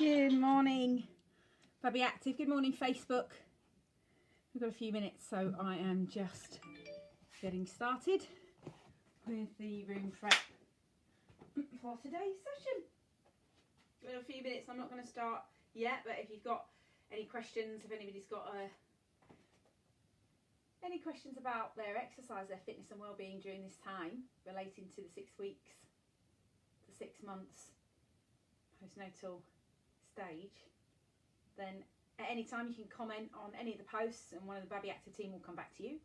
Good morning, Babi Active. Good morning, Facebook. We've got a few minutes, so I am just getting started with the room prep for today's session. We've got a few minutes. I'm not going to start yet, but if you've got any questions, if anybody's got any questions about their exercise, their fitness and well-being during this time relating to the 6 weeks, the 6 months postnatal stage, then at any time you can comment on any of the posts and one of the Babi Active team will come back to you.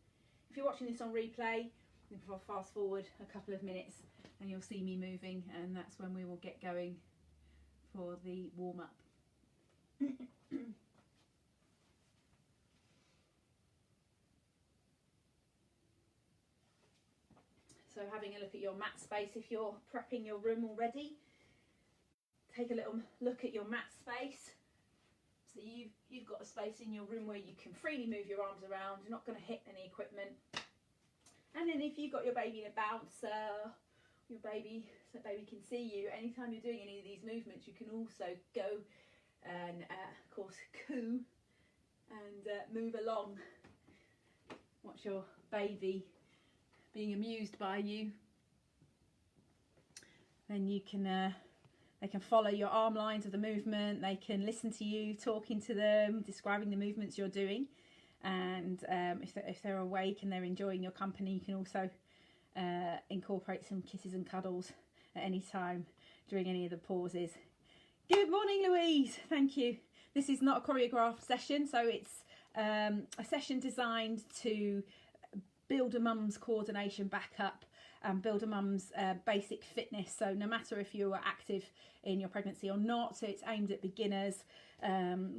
If you're watching this on replay, you can fast forward a couple of minutes and you'll see me moving, and that's when we will get going for the warm-up. So having a look at your mat space, if you're prepping your room already, take a little look at your mat space. So you've got a space in your room where you can freely move your arms around. You're not going to hit any equipment. And then if you've got your baby in a bouncer, your baby, so baby can see you, anytime you're doing any of these movements, you can also go and, of course, coo and move along. Watch your baby being amused by you. Then you can they can follow your arm lines of the movement. They can listen to you talking to them, describing the movements you're doing. And if they're awake and they're enjoying your company, you can also incorporate some kisses and cuddles at any time during any of the pauses. Good morning, Louise. Thank you. This is not a choreographed session, so it's a session designed to build a mum's coordination back up and build a mum's basic fitness. So no matter if you are active in your pregnancy or not, so it's aimed at beginners.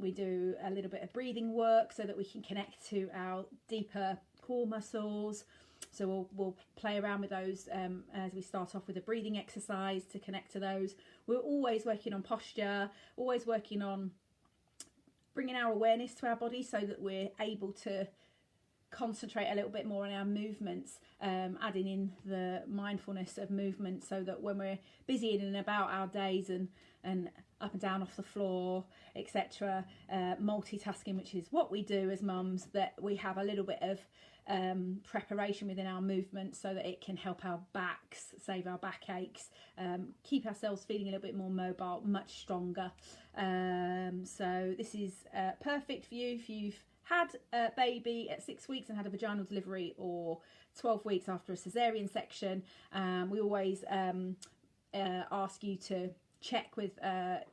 We do a little bit of breathing work so that we can connect to our deeper core muscles. So we'll play around with those as we start off with a breathing exercise to connect to those. We're always working on posture, always working on bringing our awareness to our body so that we're able to concentrate a little bit more on our movements, adding in the mindfulness of movement so that when we're busy in and about our days and up and down off the floor, etc., multitasking, which is what we do as mums, that we have a little bit of preparation within our movements so that it can help our backs, save our backaches, keep ourselves feeling a little bit more mobile, much stronger. So this is perfect for you if you've had a baby at 6 weeks and had a vaginal delivery, or 12 weeks after a cesarean section. We always ask you to check with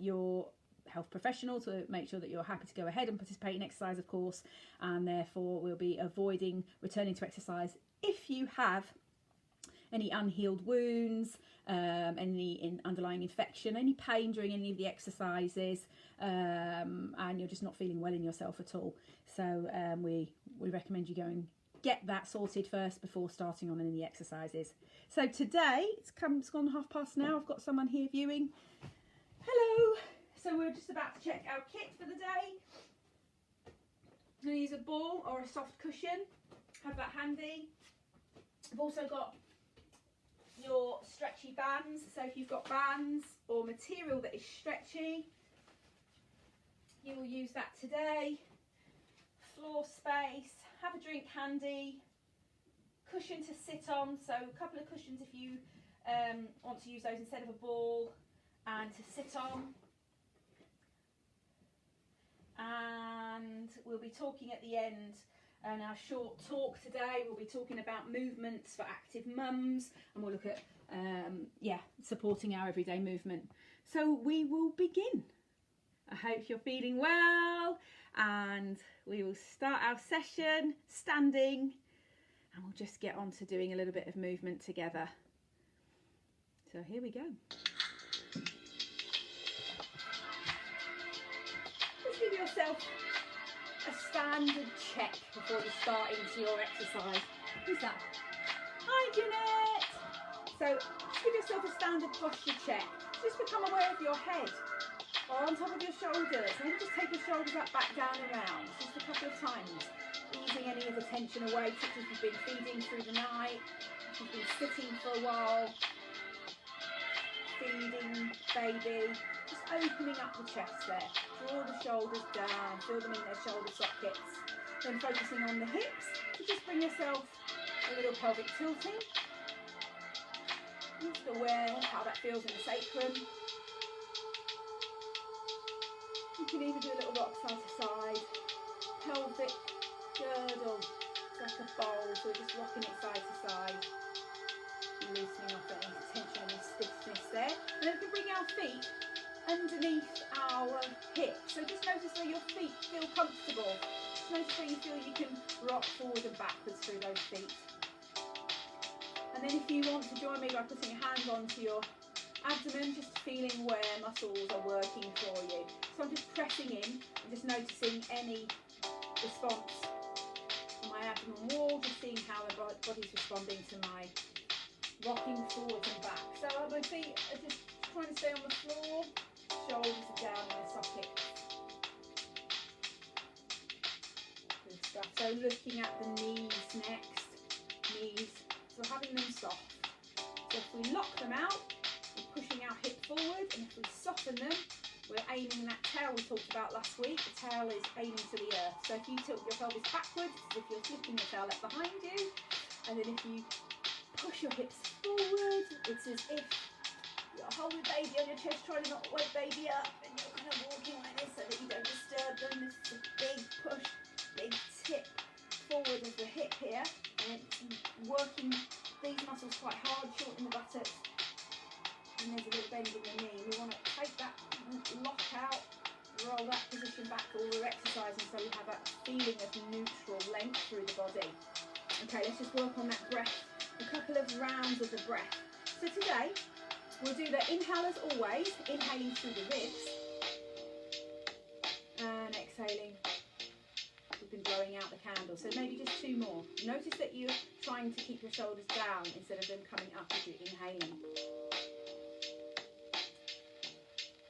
your health professional to make sure that you're happy to go ahead and participate in exercise, of course, and therefore we'll be avoiding returning to exercise if you have any unhealed wounds, any underlying infection, any pain during any of the exercises, and you're just not feeling well in yourself at all. So we recommend you go and get that sorted first before starting on any of the exercises. So today, it's gone past now, I've got someone here viewing. Hello! So we're just about to check our kit for the day. I'm going to use a ball or a soft cushion, have that handy. I've also got your stretchy bands, so if you've got bands or material that is stretchy, you will use that today. Floor space, have a drink handy, cushion to sit on, so a couple of cushions if you want to use those instead of a ball, and to sit on. And we'll be talking at the end. And our short talk today, we'll be talking about movements for active mums, and we'll look at supporting our everyday movement. So we will begin. I hope you're feeling well, and we will start our session standing, and we'll just get on to doing a little bit of movement together. So here we go. Just give yourself a standard check before you start into your exercise. Who's that? Hi, Jeanette. So just give yourself a standard posture check. Just become aware of your head or on top of your shoulders. Maybe just take your shoulders up, back, down, around. Just a couple of times. Easing any of the tension away, such as you've been feeding through the night, if you've been sitting for a while. feeding baby, just opening up the chest there. Draw the shoulders down, feel them in their shoulder sockets. Then focusing on the hips, so just bring yourself a little pelvic tilting. Just aware of how that feels in the sacrum. You can even do a little rock side to side. Pelvic girdle, it's like a bowl, so we're just rocking it side to side. Loosening off any tension and stiffness there. And then we can bring our feet underneath our hips. So just notice where your feet feel comfortable. Just notice where you feel you can rock forward and backwards through those feet. And then if you want to join me by putting your hands onto your abdomen, just feeling where muscles are working for you. So I'm just pressing in and just noticing any response on my abdomen wall, just seeing how the body's responding to my rocking forwards and back. So my feet are just trying to stay on the floor, shoulders are down in the socket. Good stuff. So looking at the knees next. Knees, so having them soft. So if we lock them out, we're pushing our hip forward, and if we soften them, we're aiming that tail we talked about last week. The tail is aiming to the earth. So if you tilt your pelvis backwards, it's as if you're flipping the tail left behind you. And then if you push your hips forward, it's as if you're holding baby on your chest, trying to not wake baby up, and you're kind of walking like this so that you don't disturb them. This is a big push, big tip forward of the hip here, and it's working these muscles quite hard, shortening the buttocks, and there's a little bend in the knee. We want to take that lock out, roll that position back while we're exercising, so we have that feeling of neutral length through the body. Okay, let's just work on that breath, a couple of rounds of the breath. So today we'll do the inhale as always, inhaling through the ribs and exhaling. We've been blowing out the candle, so maybe just two more. Notice that you're trying to keep your shoulders down instead of them coming up as you're inhaling.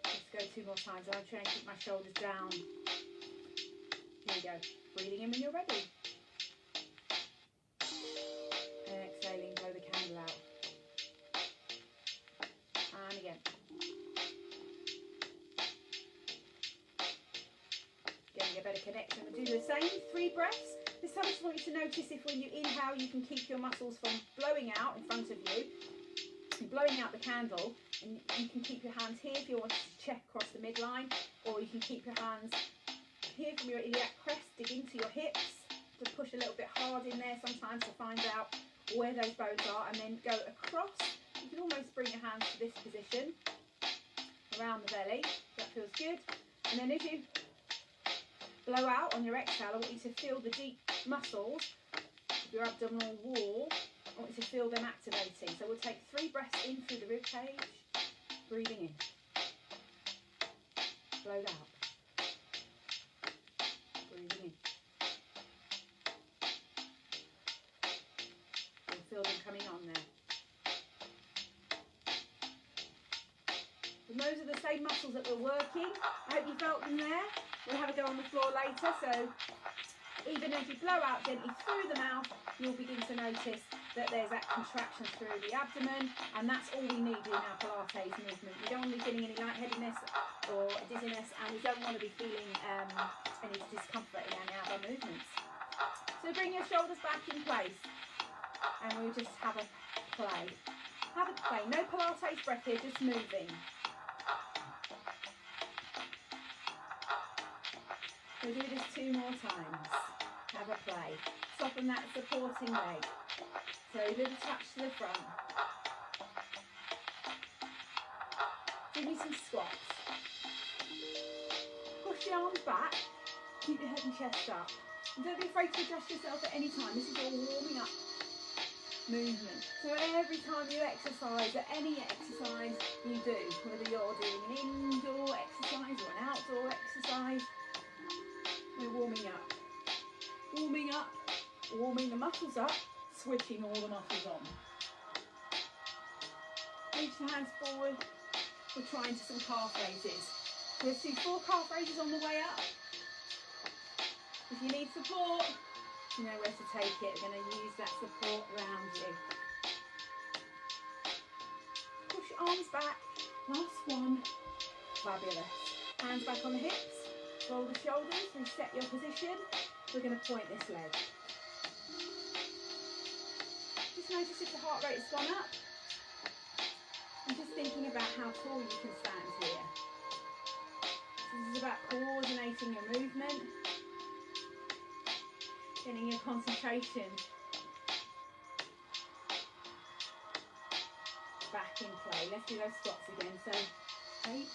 Let's go two more times. I'm trying to keep my shoulders down. Here we go. Breathing in when you're ready. And exhaling, blow the candle out. And again. Getting a better connection. We'll do the same, 3 breaths. This time I just want you to notice if when you inhale you can keep your muscles from blowing out in front of you. You're blowing out the candle, and you can keep your hands here if you want to check across the midline, or you can keep your hands here from your iliac crest, dig into your hips, to push a little bit hard in there sometimes to find out where those bones are, and then go across. You can almost bring your hands to this position around the belly. That feels good. And then as you blow out on your exhale, I want you to feel the deep muscles of your abdominal wall. I want you to feel them activating. So we'll take 3 breaths in through the rib cage, breathing in, blowed out, breathing in. You'll feel them coming on there. And those are the same muscles that we're working. I hope you felt them there. We'll have a go on the floor later, so even as you blow out gently through the mouth, you'll begin to notice that there's that contraction through the abdomen, and that's all we need in our Pilates movement. We don't want to be feeling any lightheadedness or dizziness, and we don't want to be feeling any discomfort in any of our movements. So bring your shoulders back in place, and we'll just have a play. Have a play. No Pilates breath here, just moving. We'll do this 2 more times. Have a play. Soften that supporting leg. So a little touch to the front. Give me some squats. Push the arms back. Keep your head and chest up. And don't be afraid to adjust yourself at any time. This is your warming up movement. So every time you exercise, at any exercise you do, whether you're doing an indoor exercise or an outdoor exercise, we're warming up. Warming up, warming the muscles up, switching all the muscles on. Reach the hands forward. We're trying to some calf raises. So let's do 4 calf raises on the way up. If you need support, you know where to take it. We're going to use that support around you. Push your arms back. Last one. Fabulous. Hands back on the hips. Roll the shoulders. Reset your position. We're going to point this leg. Just notice if the heart rate's gone up. And just thinking about how tall you can stand here. So this is about coordinating your movement. Getting your concentration back in play. Let's do those squats again. So 8,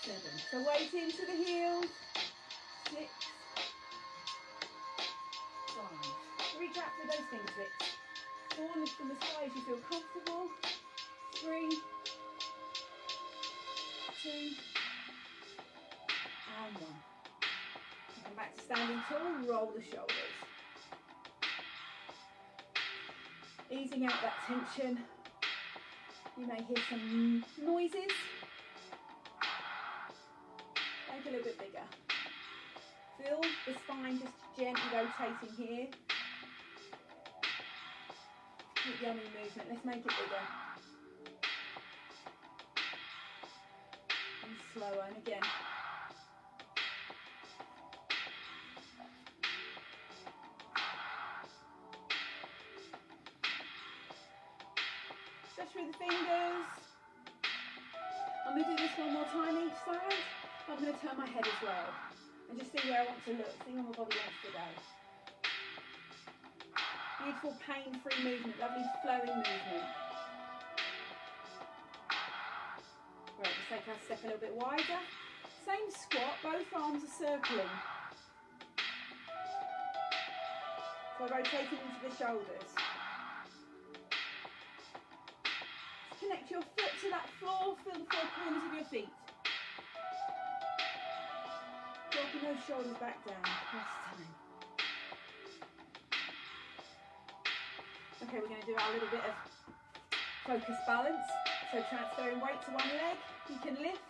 7. So weight into the heels. 6, 5. Reach out for those fingertips. 4, lift them as high as you feel comfortable. 3, 2, and 1. Come back to standing tall, roll the shoulders. Easing out that tension. You may hear some noises. Make it a little bit bigger. Feel the spine just gently rotating here. Keep yummy movement. Let's make it bigger. And slower, and again. Stretch through the fingers. I'm going to do this one more time each side. I'm going to turn my head as well. And just see where I want to look. See where my body wants to go. Beautiful pain-free movement. Lovely flowing movement. Right, just take our step a little bit wider. Same squat, both arms are circling. So rotating into the shoulders. Just connect your foot to that floor, feel the 4 corners of your feet. Dropping those shoulders back down. Last time. Okay, we're going to do our little bit of focus balance. So transferring weight to one leg. You can lift,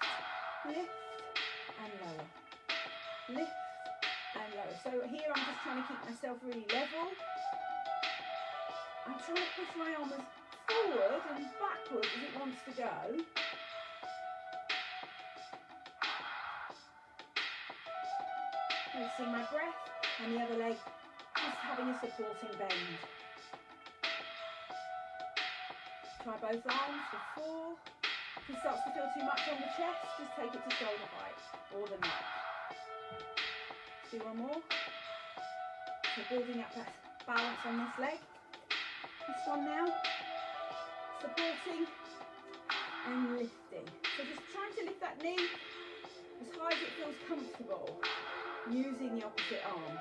lift, and lower. Lift and lower. So here I'm just trying to keep myself really level. I'm trying to push my arm as forward and backwards as it wants to go. Noticing my breath, and the other leg just having a supporting bend. Try both arms for 4. If it starts to feel too much on the chest, just take it to shoulder height or the neck. Let's do one more. So building up that balance on this leg. This one now. Supporting and lifting. So just trying to lift that knee as high as it feels comfortable. Using the opposite arm.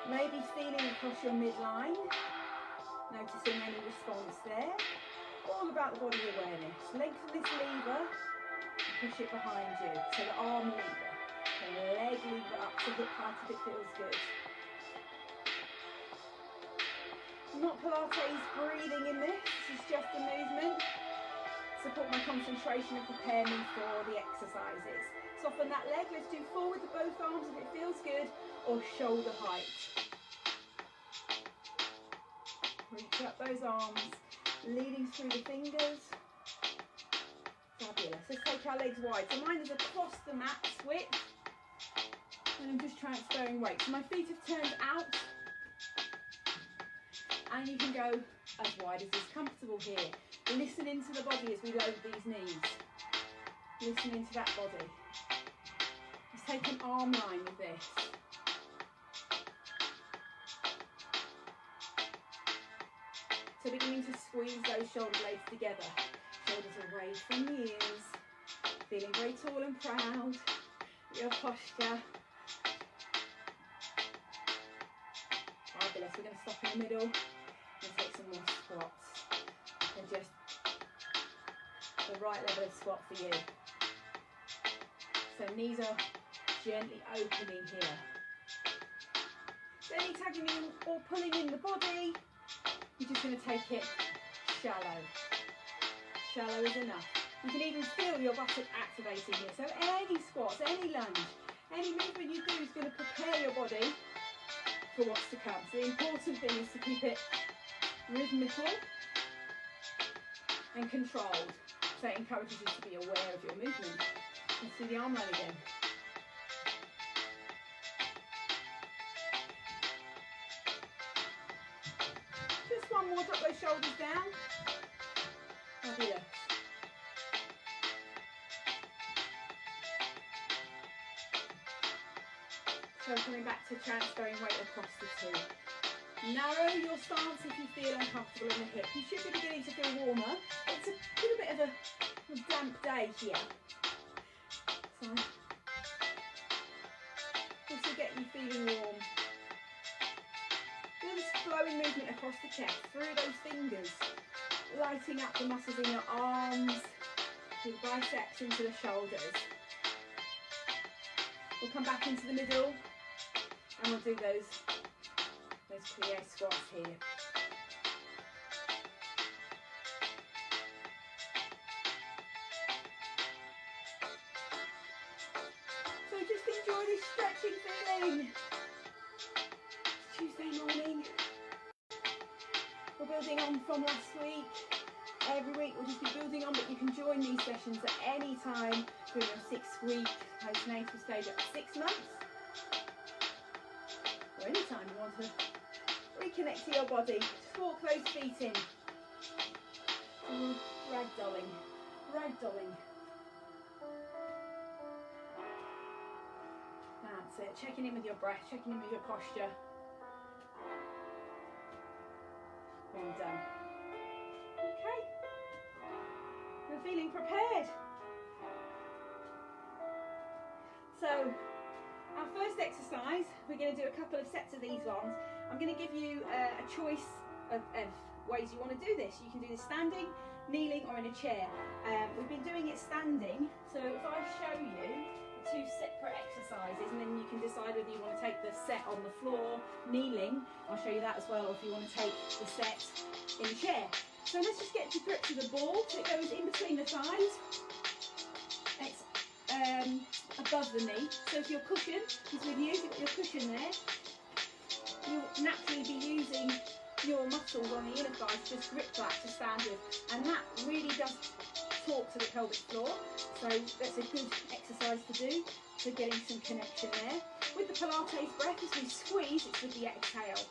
Maybe feeling across your midline. Noticing any response there. All about the body awareness. Lengthen this lever and push it behind you. So the arm lever. The leg lever up to hip height if it feels good. Not Pilates breathing in this. This is just a movement. Support my concentration and prepare me for the exercises. Soften that leg. Let's do forward to both arms if it feels good, or shoulder height. Reach up those arms, leading through the fingers. Fabulous. Let's take our legs wide. So mine is across the mat's width, and I'm just transferring weight. So my feet have turned out, and you can go as wide as is comfortable here. Listen into the body as we load these knees. Listen into that body. Let's take an arm line with this. So beginning to squeeze those shoulder blades together. Shoulders away from the ears. Feeling very tall and proud. Your posture. Fabulous. We're going to stop in the middle and take some more squats. And just the right level of squat for you. So knees are gently opening here. Any tugging in or pulling in the body, you're just going to take it shallow. Shallow is enough. You can even feel your buttock activating here. So any squats, any lunge, any movement you do is going to prepare your body for what's to come. So the important thing is to keep it rhythmical and controlled. So it encourages you to be aware of your movement. Let's do the arm line again. Just one more, drop those shoulders down. Fabulous. So coming back to transferring weight across the two. Narrow your stance if you feel uncomfortable in the hip. You should be beginning to feel warmer. It's a little bit of a damp day here. So this will get you feeling warm. Feel this flowing movement across the chest, through those fingers, lighting up the muscles in your arms, through the biceps into the shoulders. We'll come back into the middle and we'll do those plie squats here. So just enjoy this stretching feeling. It's Tuesday morning. We're building on from last week. Every week we'll just be building on, but you can join these sessions at any time during your 6-week postnatal stage at 6 months. Or any time you want to reconnect to your body. Just walk those feet in. Ragdolling. Ragdolling. That's it. Checking in with your breath, checking in with your posture. Well done. Okay. We're feeling prepared. So, our first exercise, we're going to do a couple of sets of these ones. I'm going to give you a choice of ways you want to do this. You can do this standing, kneeling or in a chair. We've been doing it standing, so if I show you the 2 separate exercises and then you can decide whether you want to take the set on the floor, kneeling, I'll show you that as well, or if you want to take the set in a chair. So let's just get to grips with the ball, so it goes in between the thighs. It's above the knee, so if your cushion is with you, you've got your cushion there, you'll naturally be using your muscles on the inner thighs to just grip that to stand with, and that really does talk to the pelvic floor, so that's a good exercise to do for getting some connection there. With the Pilates breath, as we squeeze, it's with the exhale.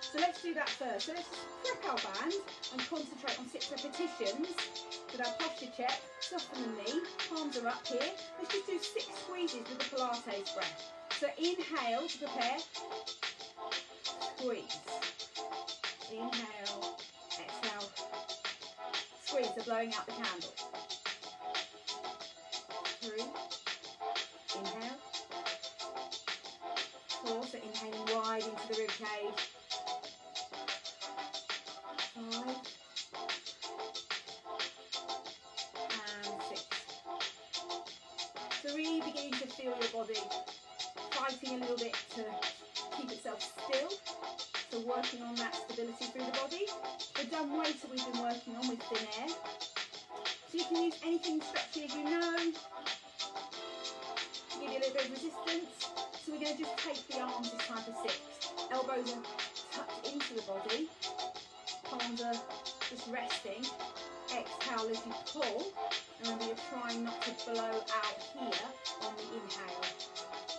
So let's do that first. So let's prep our band and concentrate on 6 repetitions with our posture check. Soften the knee, palms are up here. Let's just do 6 squeezes with the Pilates breath. So inhale to prepare, squeeze. Inhale, exhale, squeeze, so blowing out the candle. 3, inhale. 4, so inhaling wide into the rib cage. 5, and 6. So really beginning to feel your body fighting a little bit to keep itself still. So working on that stability through the body. The dumb weight that we've been working on with thin air. So you can use anything stretchy as you know to give you a little bit of resistance. So we're going to just take the arms this time for 6. Elbows are tucked into the body. Palms are just resting. Exhale as you pull. And remember, you're trying not to blow out here on the inhale.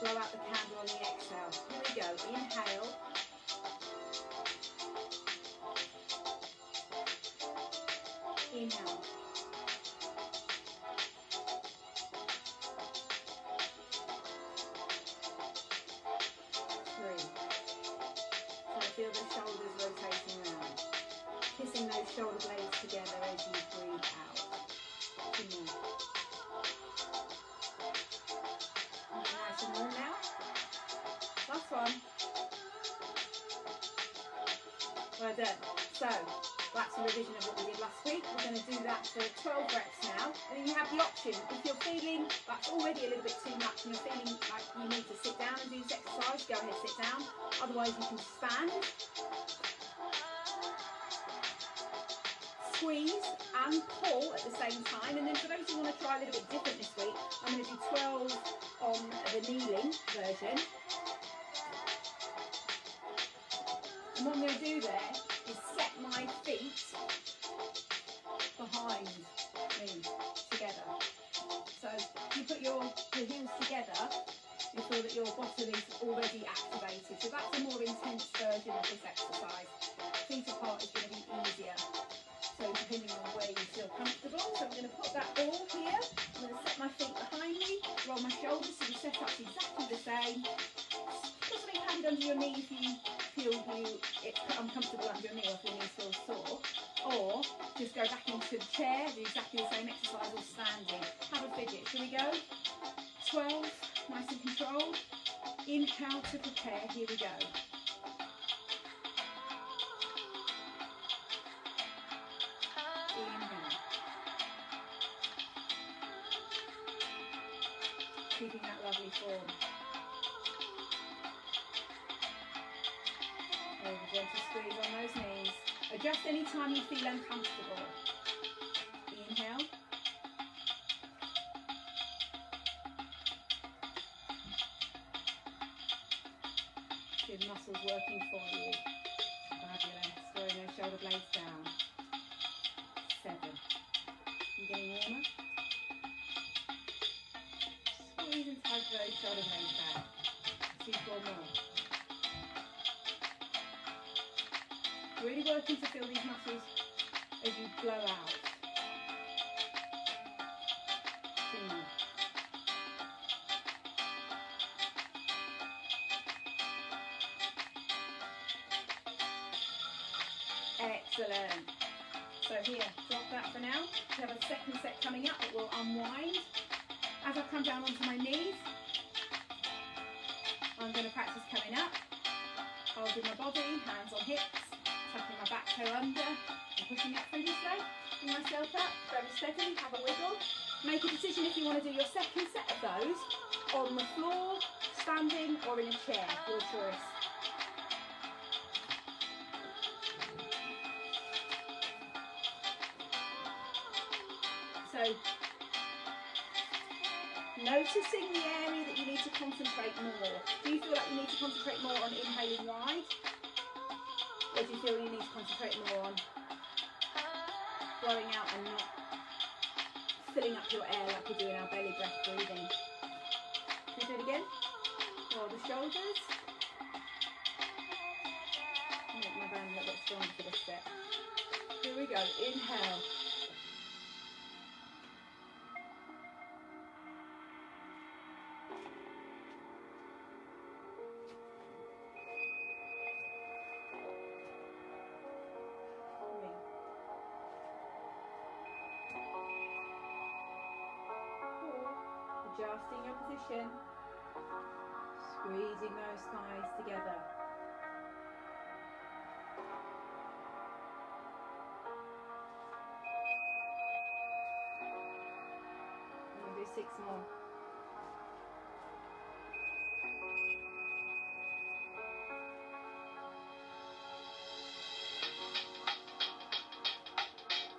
Blow out the candle on the exhale. Here we go. Inhale. Inhale. 3. So feel the shoulders rotating around. Kissing those shoulder blades together as you breathe out. 2 more. Nice and warm now. Last one. Well done. So that's a revision of what we did last week. We're going to do that for 12 reps now. And then you have the option, if you're feeling that's already a little bit too much and you're feeling like you need to sit down and do this exercise, go ahead, sit down. Otherwise you can stand, squeeze and pull at the same time. And then for those who want to try a little bit different this week, I'm going to do 12 on the kneeling version. And what I'm going to do there is set my feet behind me together. So if you put your heels together, you feel that your bottom is already activated. So that's a more intense version of this exercise. Feet apart is going to be easier. So depending on where you feel comfortable. So I'm going to put that ball here. I'm going to set my feet behind me, roll my shoulders so the setup's exactly the same. Put something padded under your knee if you feel it's uncomfortable under your knee or if your knees feel sore. Or just go back into the chair, do exactly the same exercise or standing. Have a fidget. Here we go. 12, nice and controlled. Inhale to prepare. Here we go. Inhale. Keeping that lovely form. Over, gentle squeeze on those knees. Adjust any time you feel uncomfortable. Inhale. Good muscles working for you. Fabulous. Slowing those shoulder blades down. 7. I'm getting warmer. Squeeze and tug those shoulder blades back. 2, 4 more. Really working to feel these muscles as you blow out. 2 more. Excellent. So here, drop that for now. We have a second set coming up that will unwind. As I come down onto my knees, I'm going to practice coming up, holding my body, hands on hips, tucking my back toe under, and pushing up through this leg. Bring myself up, very steady, have a wiggle. Make a decision if you want to do your second set of those on the floor, standing, or in a chair, your choice. So, noticing the area that you need to concentrate more. Do you feel like you need to concentrate more on inhaling wide? Or do you feel you need to concentrate more on blowing out and not filling up your air like we do in our belly breath breathing? Can we do it again? Roll the shoulders. Make my band a little bit stronger for this step. Here we go. Inhale. Adjusting your position, squeezing those thighs together. I'm going to do 6 more.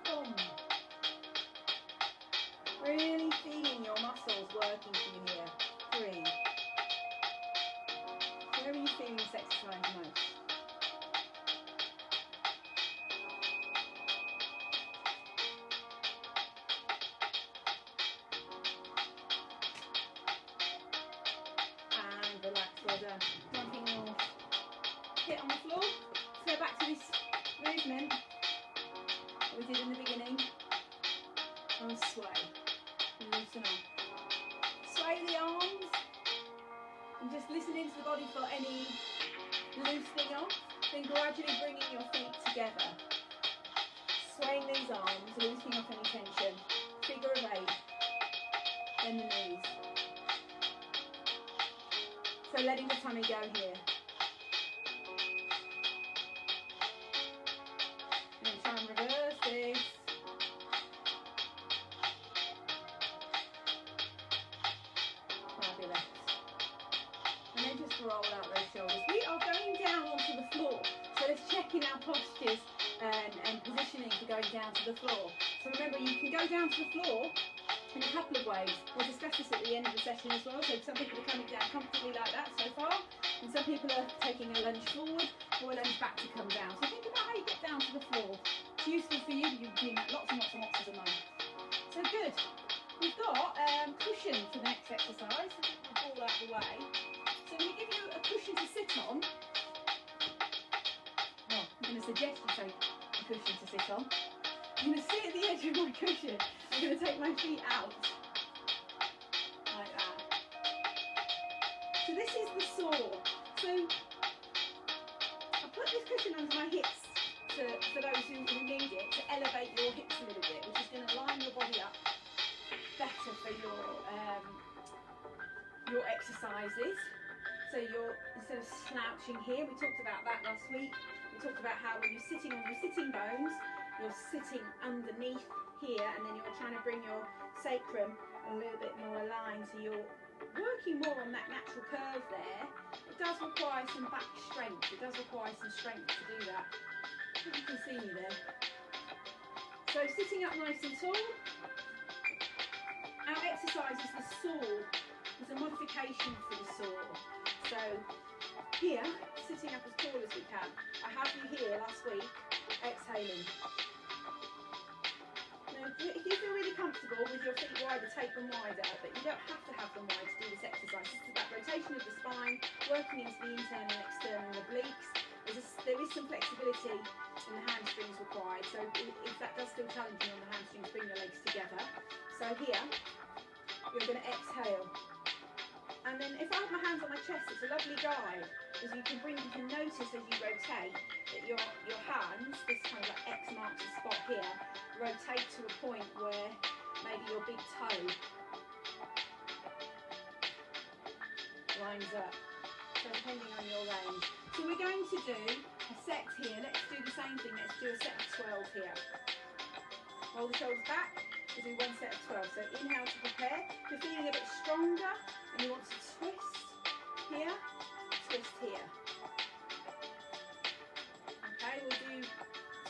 Boom. Really feeling your muscles working for you here. 3. Where are you feeling this exercise most? And relax, well done. Nothing more. Hit on the floor. Let's go back to this movement that we did in the beginning. And sway. Loosen up. Sway the arms and just listen into the body for any loosening off. Then gradually bringing your feet together. Swaying these arms, loosening off any tension. Figure of 8. Then the knees. So letting the tummy go here. And try and reverse this. And then just roll out those shoulders. We are going down onto the floor. So let's check in our postures and positioning for going down to the floor. So remember, you can go down to the floor in a couple of ways. We'll discuss this at the end of the session as well. So some people are coming down comfortably like that so far. And some people are taking a lunge forward or a lunge back to come down. So think about how you get down to the floor. It's useful for you. You're doing lots and lots and lots at the moment. So good. We've got cushion for the next exercise. Put the ball out of the way. So I'm going to give you a cushion to sit on. Well, I'm going to suggest you take a cushion to sit on. I'm going to sit at the edge of my cushion. I'm going to take my feet out. Like that. So this is the saw. So I put this cushion under my hips for those who need it, to elevate your hips a little bit, which is going to line your body up better for your exercises. So you're, instead of slouching here, we talked about that last week. We talked about how when you're sitting on your sitting bones, you're sitting underneath here, and then you're trying to bring your sacrum a little bit more aligned, so you're working more on that natural curve there. It does require some back strength. It does require some strength to do that. I hope you can see me there. So sitting up nice and tall. Our exercise is the saw. It's a modification for the saw. So here, sitting up as tall as we can. I have you here last week, exhaling. Now, if you feel really comfortable with your feet wider, take them wider, but you don't have to have them wide to do this exercise. This is about rotation of the spine, working into the internal and external obliques. There is some flexibility in the hamstrings required, so if that does feel challenging on the hamstrings, bring your legs together. So here, you're going to exhale. And then if I have my hands on my chest, it's a lovely guide, because you can notice as you rotate that your hands, this kind of like X marks the spot here, rotate to a point where maybe your big toe lines up. So depending on your range. So we're going to do a set here. Let's do the same thing. Let's do a set of 12 here. Roll the shoulders back. We'll do one set of 12. So inhale to prepare. If you're feeling a bit stronger and you want to twist here, twist here. Okay, we'll do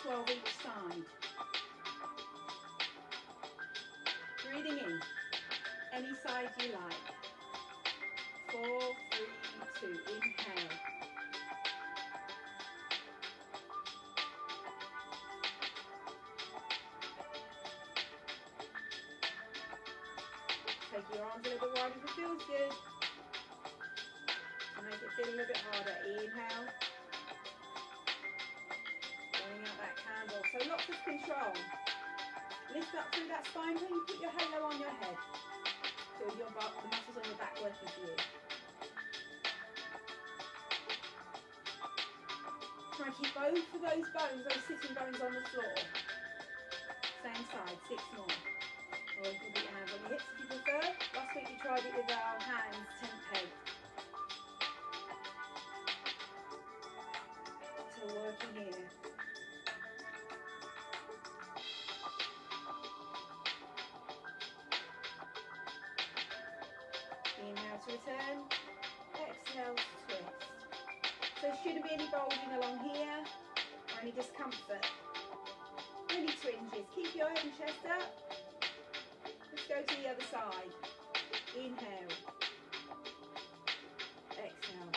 12 each side. Breathing in, any side you like. 4, 3, 2, inhale. Take your arms a little bit wide if it feels good. And make it feel a little bit harder. Inhale. Blowing out that candle. So lots of control. Lift up through that spine when you put your halo on your head. Feel your butt, the muscles on your back working for you. Try and keep both of those bones, those sitting bones on the floor. Same side, 6 more. Or you can put your hands on your hips if you prefer. Last week we tried it with our hands, tempo. So working here. Inhale to return. Exhale to twist. So there shouldn't be any bulging along here or any discomfort. Any twinges. Keep your head and chest up. Let's go to the other side. Inhale. Exhale.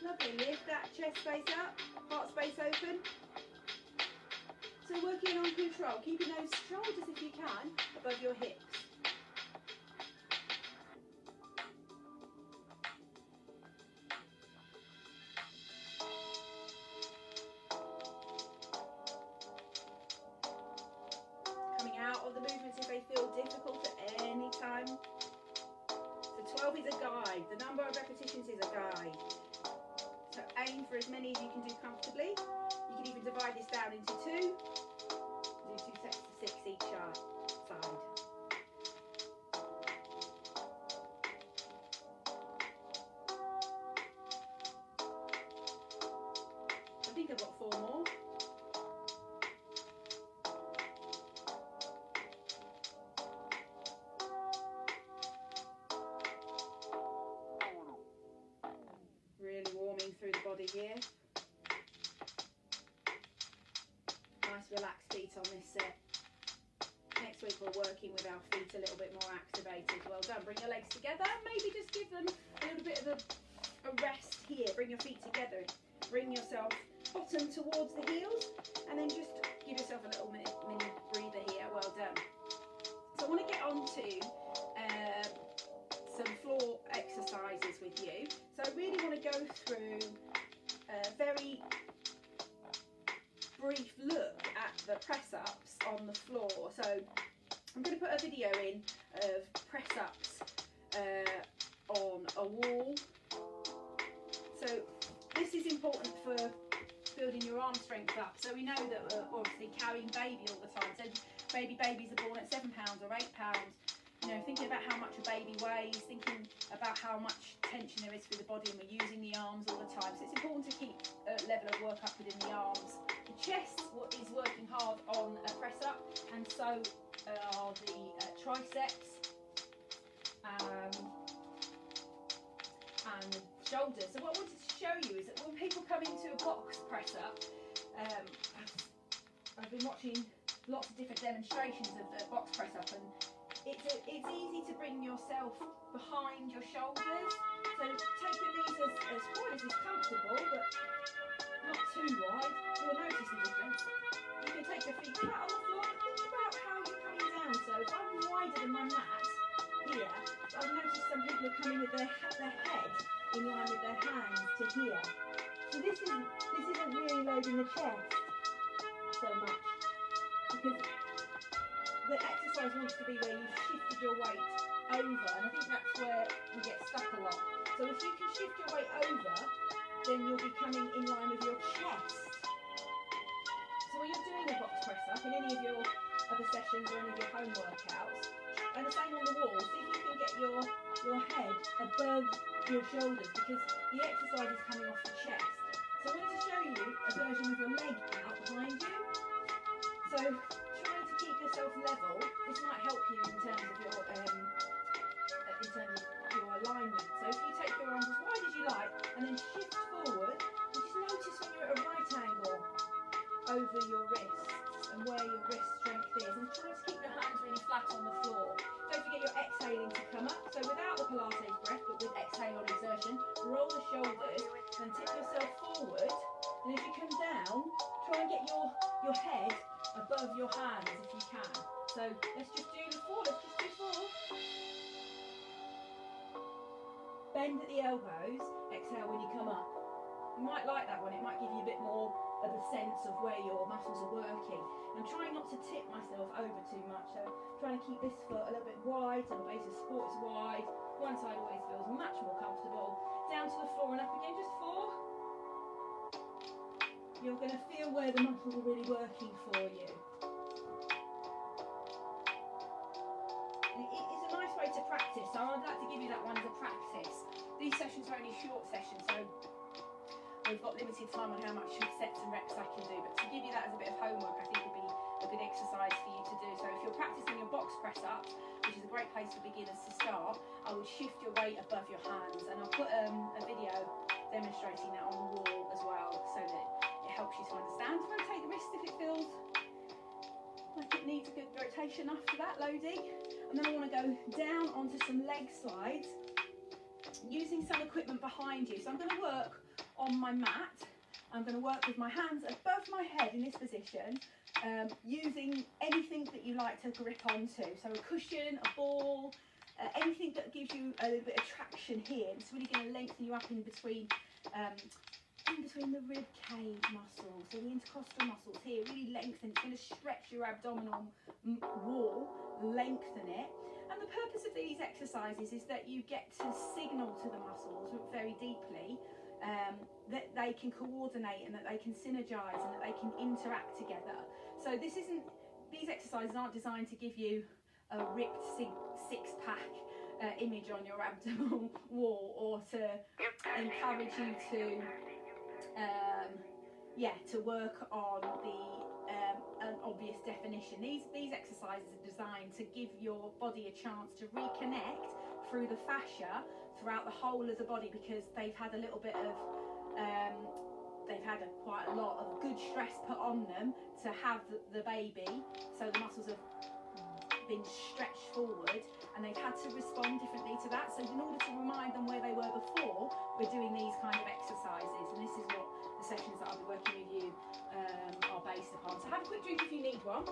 Lovely. Lift that chest space up. Heart space open. So working on control. Keeping those shoulders, if you can, above your hips. Of the movements if they feel difficult at any time. So 12 is a guide. The number of repetitions is a guide. So aim for as many as you can do comfortably. You can even divide this down into 2. Do 2 sets of 6 each side. I think I've got 4 more. Through the body here. Nice relaxed feet on this set. Next week we're working with our feet a little bit more activated. Well done. Bring your legs together. Maybe just give them a little bit of a a rest here. Bring your feet together. Bring yourself bottom towards the heels, and then just give yourself a little mini breather here. Well done. So I want to get on to some floor exercises with you. So I really want to go through a very brief look at the press-ups on the floor. So I'm going to put a video in of press-ups on a wall. So this is important for building your arm strength up. So we know that we're obviously carrying baby all the time. So babies are born at £7 or £8. You know, thinking about how much a baby weighs, thinking about how much tension there is through the body, and we're using the arms all the time. So it's important to keep a level of work up within the arms. The chest is working hard on a press up, and so are the triceps and shoulders. So what I wanted to show you is that when people come into a box press up, I've been watching lots of different demonstrations of the box press up, and it's easy to bring yourself behind your shoulders. So take your knees as wide as is comfortable, but not too wide. You'll notice the difference. You can take your feet flat on the floor. Think about how you're coming down. So if I'm wider than my mat here, I've noticed some people are coming with their head in line with their hands to here. So this isn't really loading the chest so much, because the exercise wants to be where you've shifted your weight over, and I think that's where we get stuck a lot. So if you can shift your weight over, then you'll be coming in line with your chest. So when you're doing a box press up in any of your other sessions or any of your home workouts, and the same on the wall, see if you can get your head above your shoulders, because the exercise is coming off the chest. So I wanted to show you a version with your leg out behind you. So trying to keep yourself level, this might help you in terms of your alignment. So if you take your arms as wide as you like and then shift forward, and just notice when you're at a right angle over your wrists and where your wrist strength is, and try to keep your hands really flat on the floor. Don't forget you're exhaling to come up. So without the Pilates breath, but with exhale on exertion, roll the shoulders and tip yourself forward. And as you come down, try and get your head above your hands if you can. So let's just do the 4. Let's just do 4. Bend at the elbows, exhale when you come up. You might like that one. It might give you a bit more of a sense of where your muscles are working. I'm trying not to tip myself over too much, so trying to keep this foot a little bit wide, so the base of support is wide. One side always feels much more comfortable. Down to the floor and up again, just 4. You're going to feel where the muscles are really working for you. It's a nice way to practice, so I'd like to give you that one as a practice. These sessions are only short sessions, so we've got limited time on how much sets and reps I can do, but to give you that as a bit of homework, I think would be a good exercise for you to do. So if you're practicing your box press up, which is a great place for beginners to start, I would shift your weight above your hands, and I'll put a video demonstrating that on the wall as well, so that it helps you to understand. Rotate the wrist if it feels like it needs a good rotation after that loading. And then I want to go down onto some leg slides using some equipment behind you. So I'm going to work on my mat. I'm going to work with my hands above my head in this position, using anything that you like to grip onto. So a cushion, a ball, anything that gives you a little bit of traction here. It's really going to lengthen you up in between the rib cage muscles, so the intercostal muscles here, really lengthen. It's going to stretch your abdominal wall, lengthen it. And the purpose of these exercises is that you get to signal to the muscles very deeply that they can coordinate and that they can synergize and that they can interact together. So these exercises aren't designed to give you a ripped six-pack image on your abdominal wall, or to encourage you to work on an obvious definition. These exercises are designed to give your body a chance to reconnect through the fascia throughout the whole of the body, because they've had a little bit of quite a lot of good stress put on them to have the baby, so the muscles have been stretched forward, and they've had to respond differently to that. So in order to remind them where they were before, we're doing these kind of exercises, and this is what the sessions that I'll be working with you are based upon. So have a quick drink if you need one.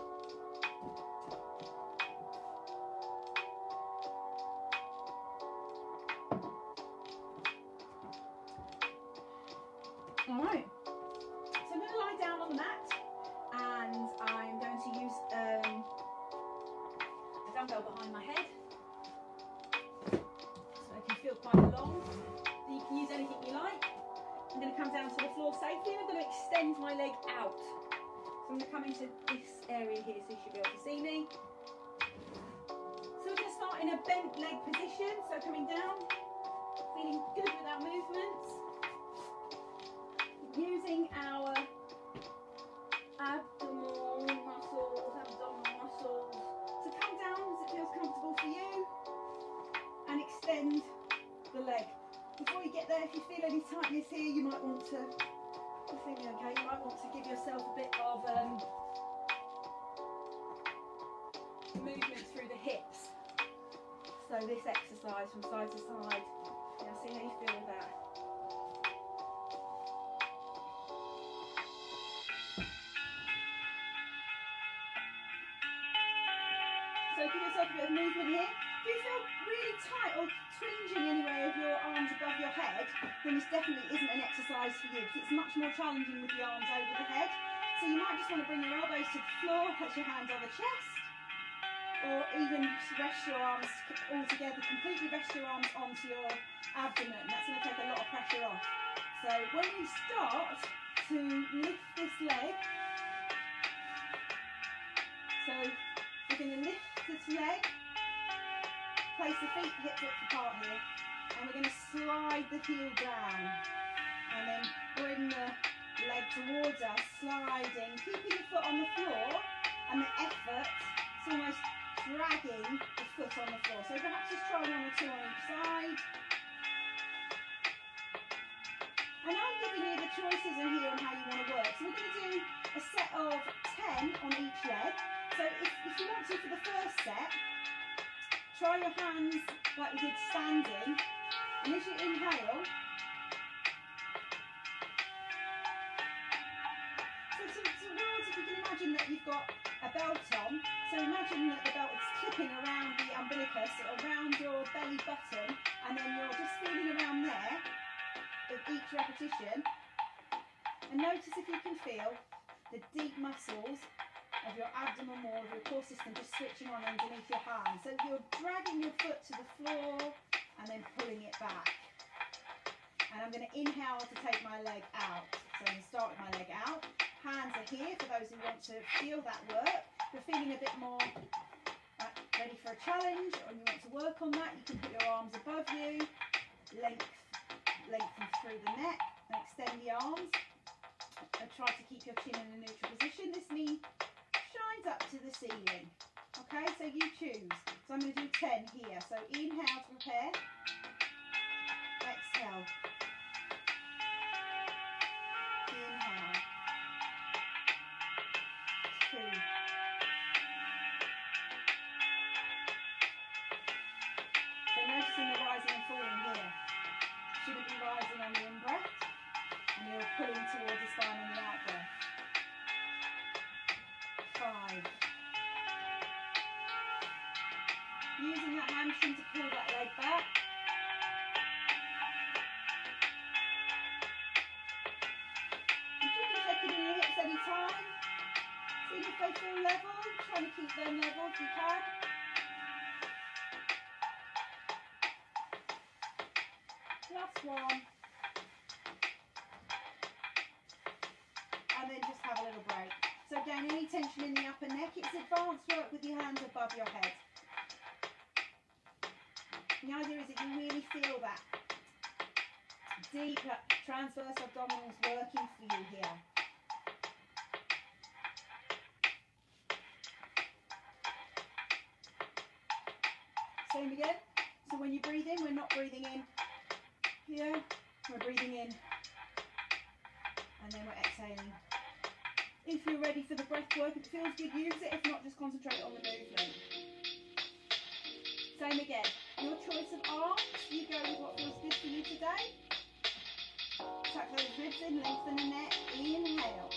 All right, so I'm going to lie down on the mat, and I'm going to use a dumbbell behind my head, so I can feel quite long. You can use anything you like. I'm going to come down to the floor safely, and I'm going to extend my leg out. So I'm going to come into this area here, so you should be able to see me. So we're going to start in a bent leg position, so coming down, feeling good with our movements. Using our abdominal muscles to come down as it feels comfortable for you, and extend the leg. Before you get there, if you feel any tightness here, you might want to, you might want to give yourself a bit of movement through the hips. So this exercise from side to side. Yeah, see how you feel with that. So give yourself a bit of movement here. If you feel really tight or twinging anywhere of your arms above your head, then this definitely isn't an exercise for you, because it's much more challenging with the arms over the head. So you might just want to bring your elbows to the floor, touch your hands on the chest, or even rest your arms all together, completely rest your arms onto your abdomen. That's going to take a lot of pressure off. So when we start to lift this leg, so we're going to lift this leg, place the feet hip width apart here, and we're going to slide the heel down, and then bring the leg towards us, sliding, keeping the foot on the floor, and the effort is almost dragging the foot on the floor. So perhaps just try one or two on each side. And I'm giving you the choices in here on how you want to work. So we're going to do a set of 10 on each leg. So if you want to, for the first set, try your hands like we did standing, and as you inhale, so towards, if you can imagine that you've got a belt on, so imagine that the belt is clipping around the umbilicus, around your belly button, and then you're just feeling around there with each repetition, and notice if you can feel the deep muscles of your abdomen, or of your core system, just switching on underneath your hands. So you're dragging your foot to the floor and then pulling it back. And I'm going to inhale to take my leg out. So I'm going to start with my leg out. Hands are here for those who want to feel that work. If you're feeling a bit more ready for a challenge, or you want to work on that, you can put your arms above you, lengthen through the neck, and extend the arms. And try to keep your chin in a neutral position. This knee shines up to the ceiling. Okay, so you choose. So I'm going to do 10 here. So inhale to prepare. Exhale. Inhale. 2. So noticing the rising and falling here. Shouldn't be rising on the in-breath, and you're pulling towards the spine on the out-breath. 5. Using that hamstring to pull that leg back. 'In your hips anytime. See if they feel level. Trying to keep them level if you can. Last one. And then just have a little break. So again, any tension in the upper neck, it's advanced work with your hands above your head. The idea is that you really feel that deep transverse abdominals working for you here. Same again. So when you breathe in, we're not breathing in here, we're breathing in, and then we're exhaling. If you're ready for the breath work, if it feels good, use it. If not, just concentrate on the movement. Same again. Your choice of arms, you go with what feels good for you today. Tuck those ribs in, lengthen the neck, inhale.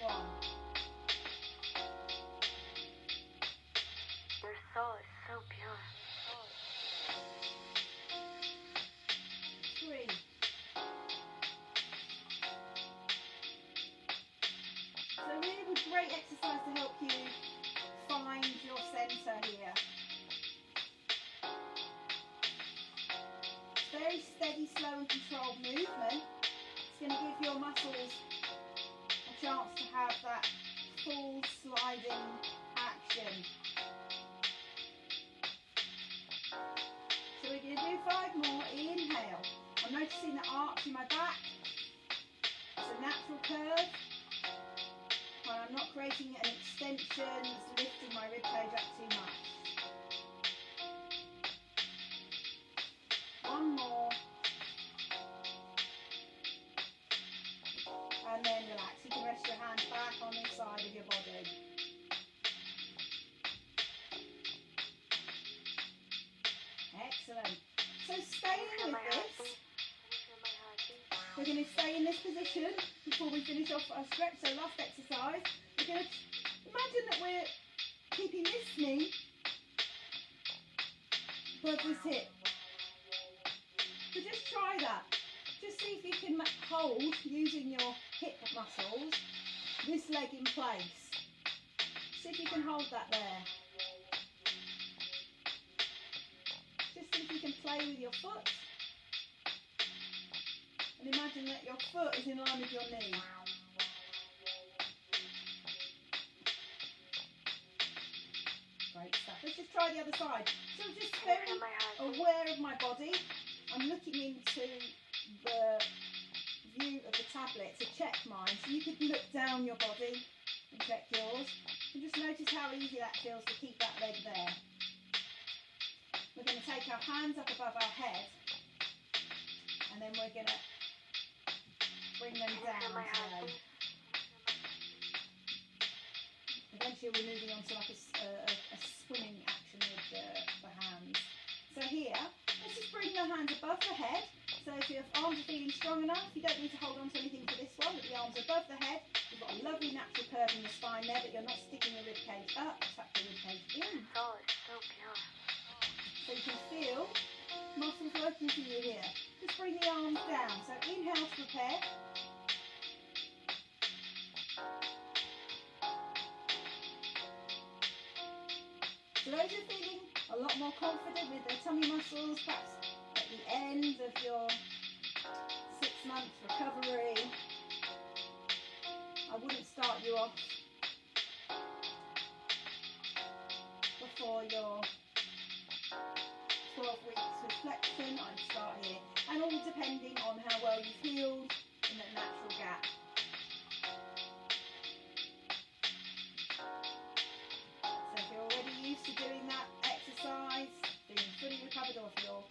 1. Your soul is so pure. 3. So really a great exercise to help you find your centre here. Very steady, slow and controlled movement. It's going to give your muscles a chance to have that full sliding action. So we're going to do 5 more. Inhale. I'm noticing the arch in my back. It's a natural curve. And I'm not creating an extension that's lifting my ribcage up too much. 1 more. And then relax. You can rest your hands back on the side of your body. Excellent. So staying with this, we're going to stay in this position before we finish off our stretch. So last exercise, we're going to imagine that we're keeping this knee above this hip. So just try that. Just see if you can hold, using your hip muscles, this leg in place. See if you can hold that there. Just see if you can play with your foot. And imagine that your foot is in line with your knee. Great stuff. Let's just try the other side. So I'm just very aware of my body. I'm looking into the view of the tablet to check mine. So you could look down your body and check yours. And just notice how easy that feels to keep that leg there. We're going to take our hands up above our head. And then we're going to bring them down today. Eventually we're moving on to like a swimming action with the hands. So here, let's just bring the hands above the head. So if your arms are feeling strong enough, you don't need to hold on to anything for this one, but the arms above the head. You've got a lovely natural curve in your spine there, but you're not sticking your ribcage up, tuck your ribcage in. Oh, it's so pure. So you can feel muscles working for you here. Just bring the arms down. So inhale to prepare. So those who are feeling a lot more confident with their tummy muscles, perhaps at the end of your 6-month recovery, I wouldn't start you off before your 12 weeks reflection. I'd start here. And all depending on how well you've healed in that natural gap. So if you're already used to doing that exercise, being fully recovered, or if you're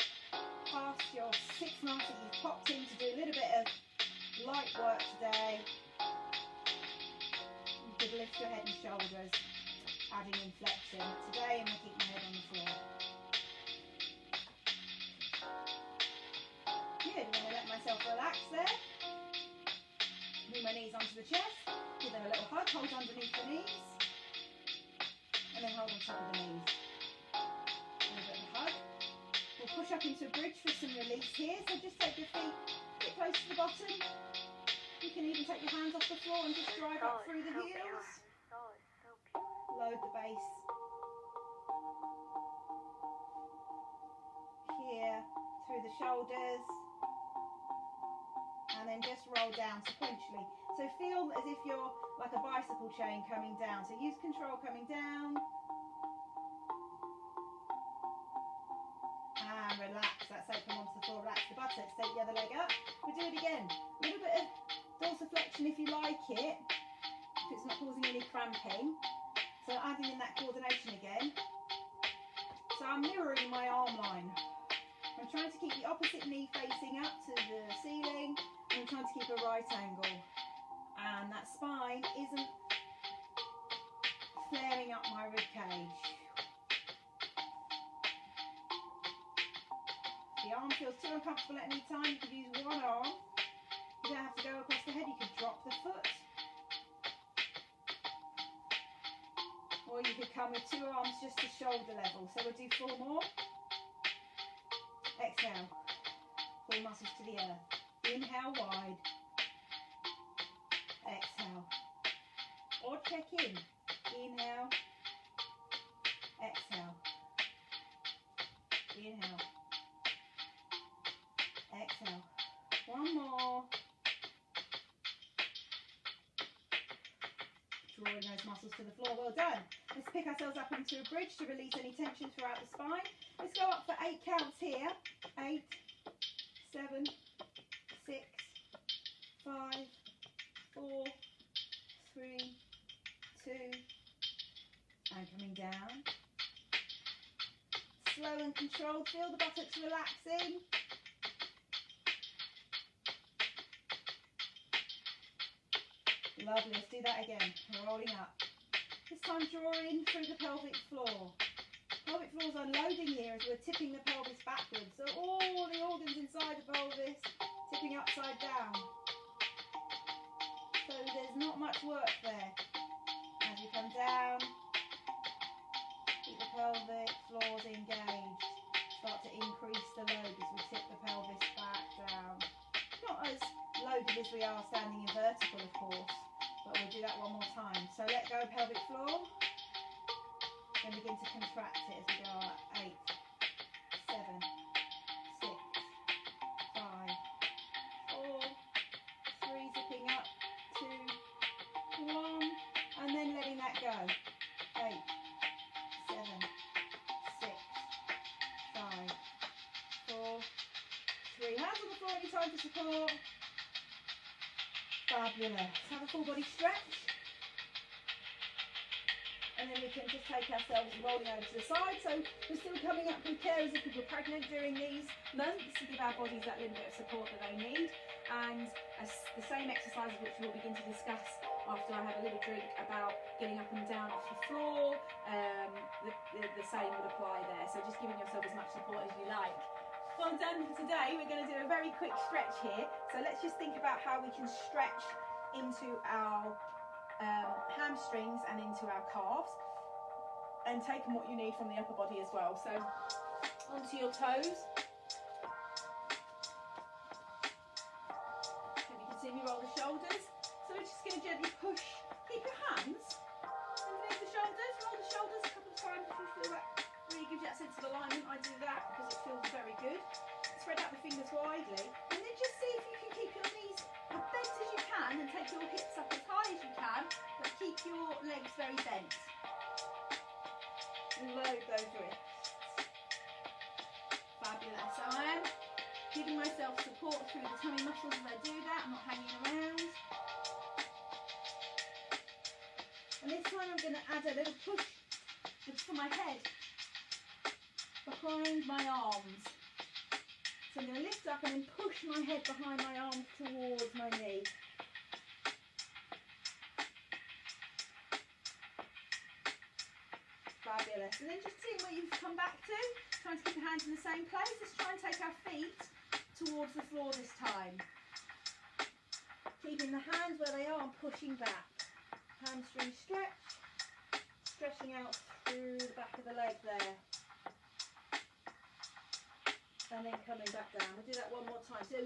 past your 6 months that you've popped in to do a little bit of light work today, you could lift your head and shoulders, adding inflection. Today I'm going to keep my head on the floor. Good, I'm going to let myself relax there. Move my knees onto the chest, give them a little hug, hold underneath the knees, and then hold on top of the knees. And a bit of a hug. We'll push up into a bridge for some release here, so just take your feet a bit close to the bottom. You can even take your hands off the floor and just drive up through the heels. Load the base. Here, through the shoulders. And then just roll down sequentially. So feel as if you're like a bicycle chain coming down. So use control coming down. And relax. That's it, come onto the floor, relax the buttocks. Take the other leg up. We'll do it again. A little bit of dorsiflexion if you like it, if it's not causing any cramping. So adding in that coordination again. So I'm mirroring my arm line. I'm trying to keep the opposite knee facing up to the ceiling. And I'm trying to keep a right angle. And that spine isn't flaring up my rib cage. arm feels too uncomfortable at any time, you could use one arm. You don't have to go across the head, you could drop the foot. Or you could come with two arms just to shoulder level. So we'll do 4 more. Exhale. Pull muscles to the earth. Inhale wide. Exhale. Or check in. Inhale. Exhale. Inhale. Exhale. One more. Drawing those muscles to the floor. Well done. Let's pick ourselves up into a bridge to release any tension throughout the spine. Let's go up for 8 counts here. 8, 7, 6, 5, 4, 3, 2, and coming down. Slow and controlled. Feel the buttocks relaxing. Lovely. Let's do that again. Rolling up. This time drawing through the pelvic floor. Pelvic floor's unloading here as we're tipping the pelvis backwards. So all the organs inside the pelvis tipping upside down. So there's not much work there. As we come down, keep the pelvic floors engaged. Start to increase the load as we tip the pelvis back down. Not as loaded as we are standing in vertical, of course, but we'll do that one more time. So let go pelvic floor. Then begin to contract it as we go up. 8, 7, 6, 5, 4, 3, zipping up, 2, 1, and then letting that go. 8, 7, 6, 5, 4, 3. Hands on the floor anytime for support. Fabulous. Have a full body stretch. And then we can just take ourselves rolling over to the side. So we're still coming up with care as if we were pregnant during these months to give our bodies that little bit of support that they need. And the same exercises which we'll begin to discuss after I have a little drink about getting up and down off the floor, the same would apply there. So just giving yourself as much support as you like. Well done for today. We're going to do a very quick stretch here. So let's just think about how we can stretch into our hamstrings and into our calves, and taking what you need from the upper body as well. So onto your toes. And you can see me roll the shoulders. So we're just going to gently push. Keep your hands underneath the shoulders. Roll the shoulders a couple of times if you feel that really gives you that sense of alignment. I do that because it feels very good. Spread out the fingers widely, and then just see if you can keep your knees as bent as you can and take your hips up as high as you can, but keep your legs very bent. Load those wrists. Fabulous. So I am giving myself support through the tummy muscles as I do that. I'm not hanging around. And this time I'm going to add a little push for my head behind my arms. So I'm going to lift up and then push my head behind my arms towards my knee. Fabulous. And then just seeing where you've come back to, trying to keep your hands in the same place. Let's try and take our feet towards the floor this time. Keeping the hands where they are and pushing back. Hamstring stretch, stretching out through the back of the leg there. And then coming back down. We'll do that one more time. So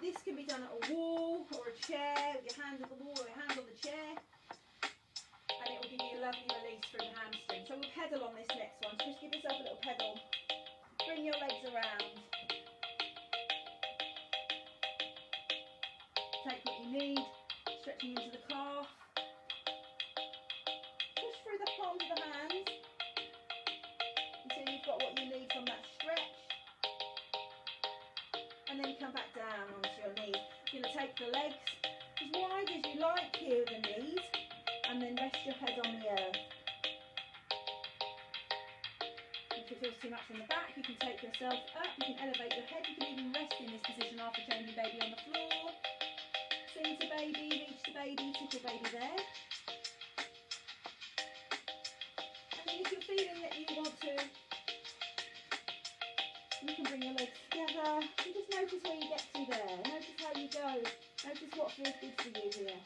this can be done at a wall or a chair, with your hands on the wall or your hands on the chair. And it will give you a lovely release through the hamstring. So we'll pedal on this next one. So just give yourself a little pedal. Bring your legs around. Take what you need. Stretching into the calf. Push through the palms of the hands until you've got what you need from that stretch. And then come back down onto your knees. You're going to take the legs as wide as you like here with the knees, and then rest your head on the earth. If it feels too much on the back, you can take yourself up, you can elevate your head, you can even rest in this position after changing baby on the floor. Sing to baby, reach to baby, tickle baby there. And if you're feeling that you want to, you can bring your legs together. go. Notice what feels good for you here.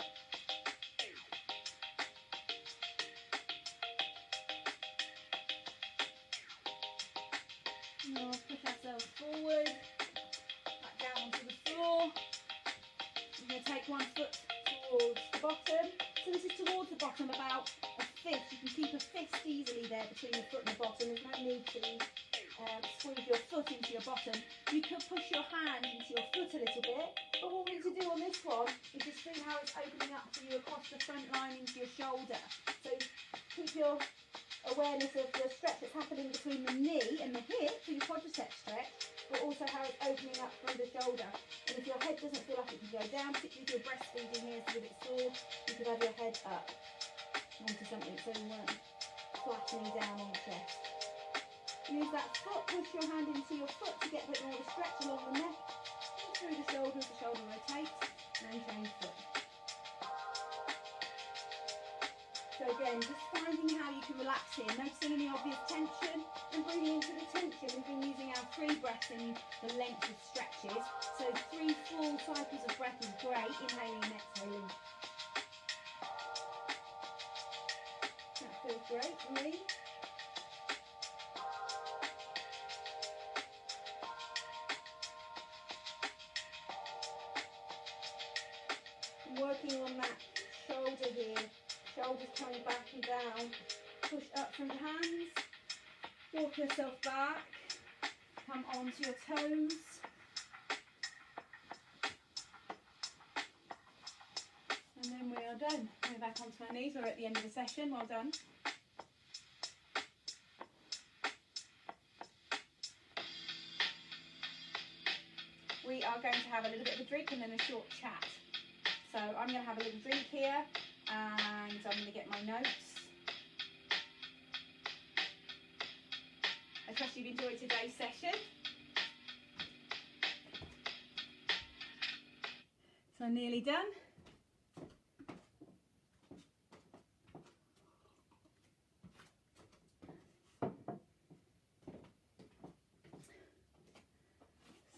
Now push ourselves forward, back down onto the floor. We're going to take one foot towards the bottom. So this is towards the bottom, about a fist. You can keep a fist easily there between the foot and the bottom. There's no need to squeeze your foot into your bottom. You could push your hand into your foot a little bit, but what we need to do on this one is just feel how it's opening up for you across the front line into your shoulder. So keep your awareness of the stretch that's happening between the knee and the hip for your quadriceps stretch, but also how it's opening up through the shoulder. And if your head doesn't feel like it can go down, particularly if you're breastfeeding here, it's a bit sore, you could have your head up onto something so you weren't flattening down on the chest. Use that foot, push your hand into your foot to get a bit more of a stretch along the neck, and through the shoulder as the shoulder rotates, and change foot. So again, just finding how you can relax here, noticing any obvious tension and breathing into the tension. We've been using our 3 breaths in the length of stretches. So 3 full cycles of breath is great, inhaling and exhaling. That feels great for me. Working on that shoulder here. Shoulders coming back and down. Push up through the hands. Walk yourself back. Come onto your toes. And then we are done. Go back onto my knees. We're at the end of the session. Well done. We are going to have a little bit of a drink and then a short chat. So I'm going to have a little drink here. And I'm going to get my notes. I trust you've enjoyed today's session. So nearly done.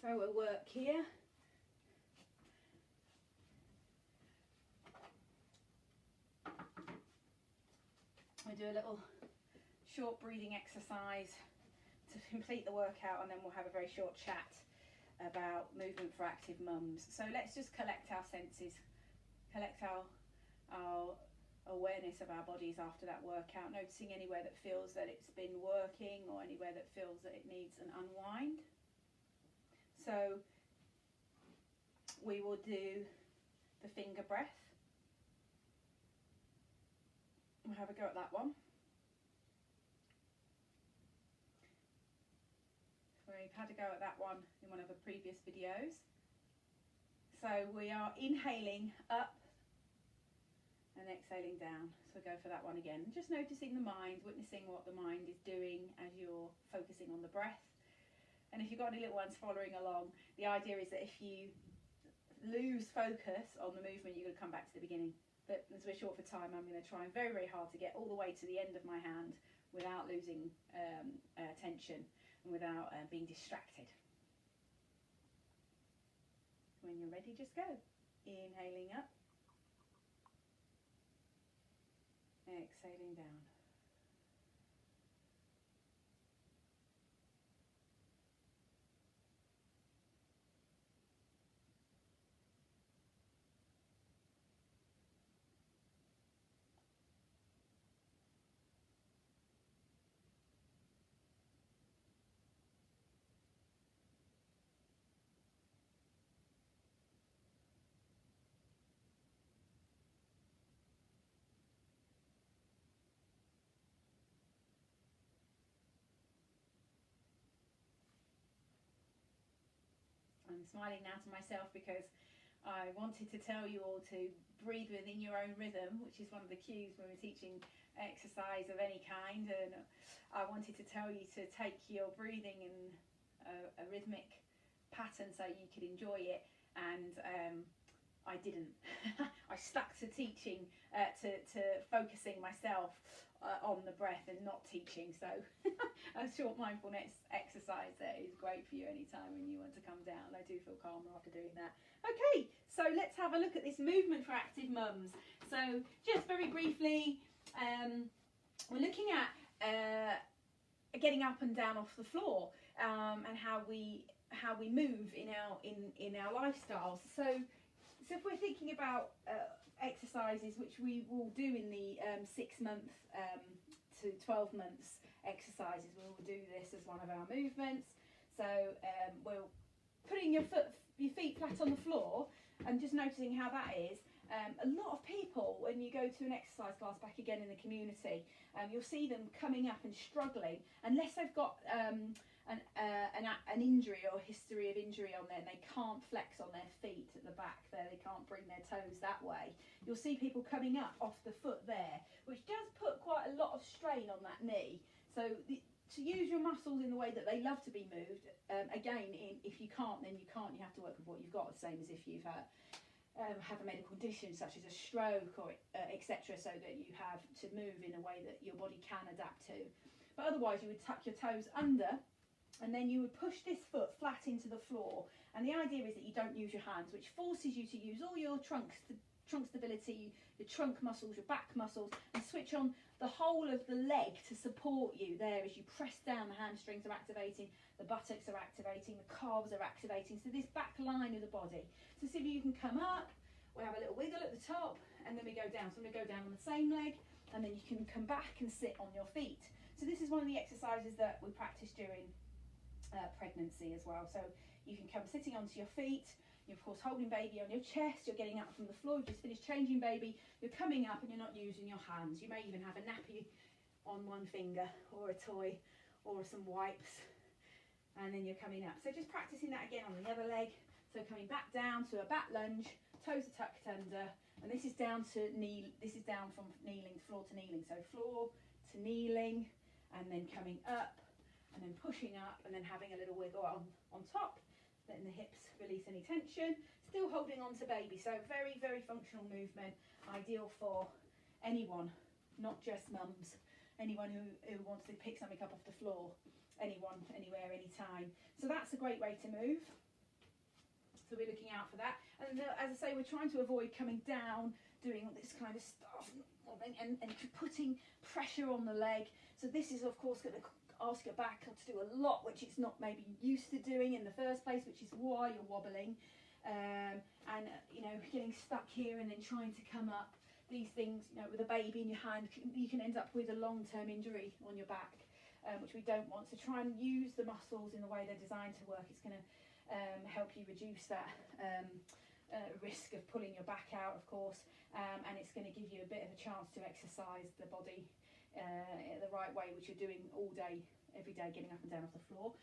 So we'll work here. We do a little short breathing exercise to complete the workout, and then we'll have a very short chat about movement for active mums. So let's just collect our senses, collect our awareness of our bodies after that workout, noticing anywhere that feels that it's been working or anywhere that feels that it needs an unwind. So we will do the finger breath. We'll have a go at that one. We've had a go at that one in one of the previous videos. So we are inhaling up and exhaling down. So go for that one again. Just noticing the mind, witnessing what the mind is doing as you're focusing on the breath. And if you've got any little ones following along, the idea is that if you lose focus on the movement, you're going to come back to the beginning. But as we're short for time, I'm going to try very, very hard to get all the way to the end of my hand without losing tension and without being distracted. When you're ready, just go. Inhaling up. Exhaling down. I'm smiling now to myself because I wanted to tell you all to breathe within your own rhythm, which is one of the cues when we're teaching exercise of any kind, and I wanted to tell you to take your breathing in a rhythmic pattern so you could enjoy it, and I didn't. I stuck to teaching, to focusing myself on the breath and not teaching. So a short mindfulness exercise there is great for you anytime when you want to come down. I do feel calmer after doing that. Okay, so let's have a look at this movement for active mums. So just very briefly, we're looking at getting up and down off the floor, and how we move in our lifestyles. So if we're thinking about exercises which we will do in the 6 month to 12 months exercises, we will do this as one of our movements. So we're putting your feet flat on the floor and just noticing how that is. A lot of people, when you go to an exercise class back again in the community, you'll see them coming up and struggling unless they've got an injury or history of injury on there, and they can't flex on their feet at the back there, they can't bring their toes that way. You'll see people coming up off the foot there, which does put quite a lot of strain on that knee. So to use your muscles in the way that they love to be moved, again, if you can't, then you can't. You have to work with what you've got, the same as if you've have a medical condition such as a stroke or etc., so that you have to move in a way that your body can adapt to. But otherwise you would tuck your toes under, and then you would push this foot flat into the floor, and the idea is that you don't use your hands, which forces you to use all your trunk stability, your trunk muscles, your back muscles, and switch on the whole of the leg to support you there as you press down. The hamstrings are activating, the buttocks are activating, the calves are activating, so this back line of the body. So see if you can come up, we have a little wiggle at the top, and then we go down. So I'm going to go down on the same leg, and then you can come back and sit on your feet. So this is one of the exercises that we practice during pregnancy as well. So you can come sitting onto your feet, you're of course holding baby on your chest, you're getting up from the floor, you've just finished changing baby, you're coming up and you're not using your hands. You may even have a nappy on one finger, or a toy, or some wipes, and then you're coming up. So just practicing that again on the other leg. So coming back down to a back lunge, toes are tucked under, and this is down to knee. This is down from kneeling, floor to kneeling. So floor to kneeling, and then coming up, and then pushing up, and then having a little wiggle on top, letting the hips release any tension, still holding on to baby. So very, very functional movement, ideal for anyone, not just mums, anyone who wants to pick something up off the floor, anyone, anywhere, anytime. So that's a great way to move. So we're looking out for that. And as I say, we're trying to avoid coming down, doing all this kind of stuff, and putting pressure on the leg. So this is of course going to ask your back to do a lot which it's not maybe used to doing in the first place, which is why you're wobbling, and you know, getting stuck here and then trying to come up. These things, you know, with a baby in your hand, you can end up with a long-term injury on your back, which we don't want. So try and use the muscles in the way they're designed to work. It's going to help you reduce that risk of pulling your back out, of course, and it's going to give you a bit of a chance to exercise the body the right way, which you're doing all day, every day, getting up and down off the floor.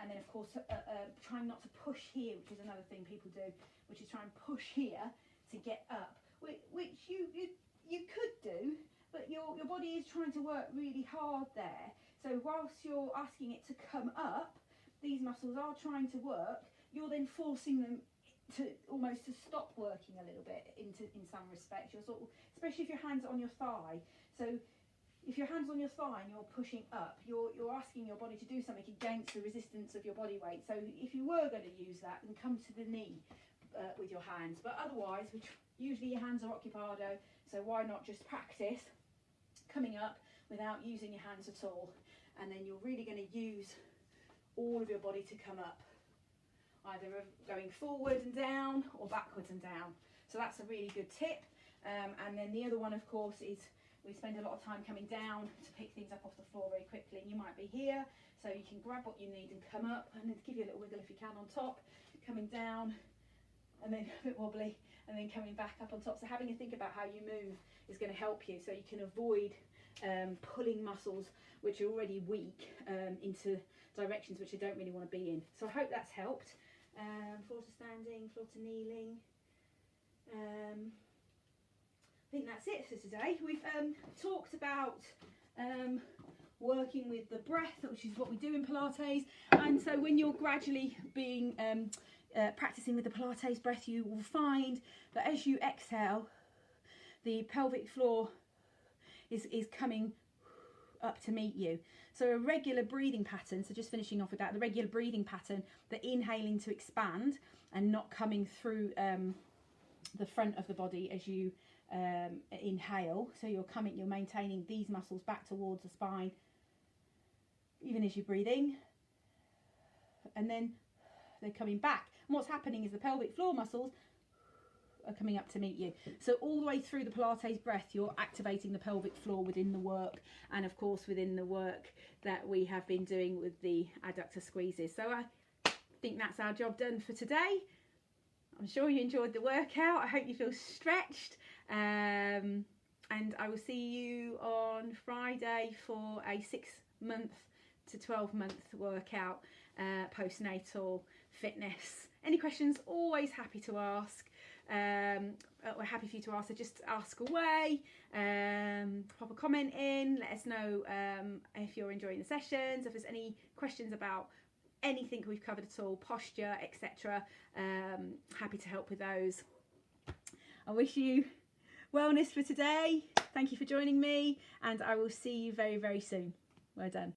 And then of course trying not to push here, which is another thing people do, which is try and push here to get up, which you could do, but your body is trying to work really hard there. So whilst you're asking it to come up, these muscles are trying to work, you're then forcing them to almost to stop working a little bit in some respects. You're sort of, especially if your hands are on your thigh. So if your hand's on your thigh and you're pushing up, you're asking your body to do something against the resistance of your body weight. So if you were going to use that, then come to the knee with your hands. But otherwise, usually your hands are occupado, so why not just practice coming up without using your hands at all? And then you're really going to use all of your body to come up, either going forward and down or backwards and down. So that's a really good tip. And then the other one, of course, is we spend a lot of time coming down to pick things up off the floor very quickly, and you might be here, so you can grab what you need and come up, and then give you a little wiggle if you can on top, coming down, and then a bit wobbly, and then coming back up on top. So having a think about how you move is going to help you, so you can avoid pulling muscles which are already weak into directions which you don't really want to be in. So I hope that's helped. Floor to standing, floor to kneeling. I think that's it for today. We've talked about working with the breath, which is what we do in Pilates. And so when you're gradually being practicing with the Pilates breath, you will find that as you exhale, the pelvic floor is coming up to meet you. So a regular breathing pattern, so just finishing off with that, the regular breathing pattern, the inhaling to expand and not coming through the front of the body as you inhale. So you're maintaining these muscles back towards the spine, even as you're breathing. And then they're coming back. And what's happening is the pelvic floor muscles are coming up to meet you. So all the way through the Pilates breath, you're activating the pelvic floor within the work, and of course within the work that we have been doing with the adductor squeezes. So I think that's our job done for today. I'm sure you enjoyed the workout. I hope you feel stretched. And I will see you on Friday for a 6-month to 12-month workout, postnatal fitness. Any questions, always happy to ask. We're happy for you to ask, so just ask away. Pop a comment in, let us know if you're enjoying the sessions, if there's any questions about anything we've covered at all, posture, etc. Happy to help with those. I wish you wellness for today. Thank you for joining me, and I will see you very, very soon. Well done.